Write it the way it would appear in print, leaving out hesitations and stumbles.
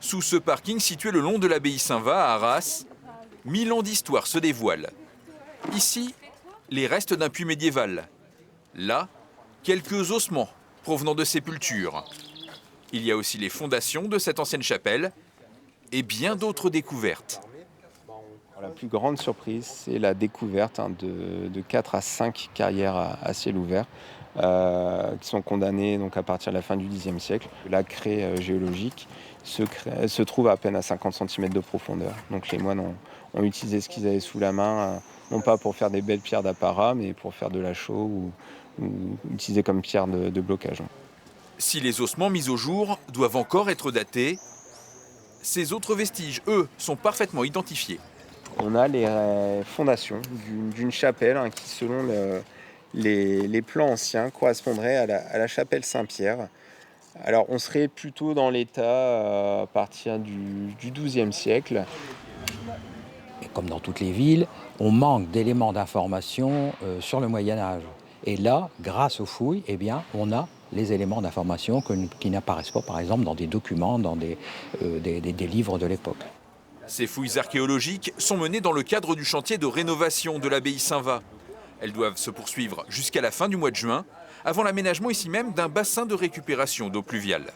Sous ce parking situé le long de l'abbaye Saint-Va à Arras, 1000 ans d'histoire se dévoilent. Ici, les restes d'un puits médiéval. Là, quelques ossements provenant de sépultures. Il y a aussi les fondations de cette ancienne chapelle et bien d'autres découvertes. La plus grande surprise, c'est la découverte de 4 à 5 carrières à ciel ouvert qui sont condamnées donc, à partir de la fin du Xe siècle. La craie géologique se trouve à peine à 50 cm de profondeur. Donc les moines ont utilisé ce qu'ils avaient sous la main, non pas pour faire des belles pierres d'apparat, mais pour faire de la chaux ou utiliser comme pierre de blocage. Si les ossements mis au jour doivent encore être datés, ces autres vestiges, eux, sont parfaitement identifiés. On a les fondations d'une chapelle qui, selon les plans anciens, correspondrait à la chapelle Saint-Pierre. Alors, on serait plutôt dans l'état à partir du XIIe siècle. Et comme dans toutes les villes, on manque d'éléments d'information sur le Moyen-Âge. Et là, grâce aux fouilles, eh bien, on a les éléments d'information qui n'apparaissent pas, par exemple, dans des documents, dans des livres de l'époque. Ces fouilles archéologiques sont menées dans le cadre du chantier de rénovation de l'abbaye Saint-Va. Elles doivent se poursuivre jusqu'à la fin du mois de juin, avant l'aménagement ici même d'un bassin de récupération d'eau pluviale.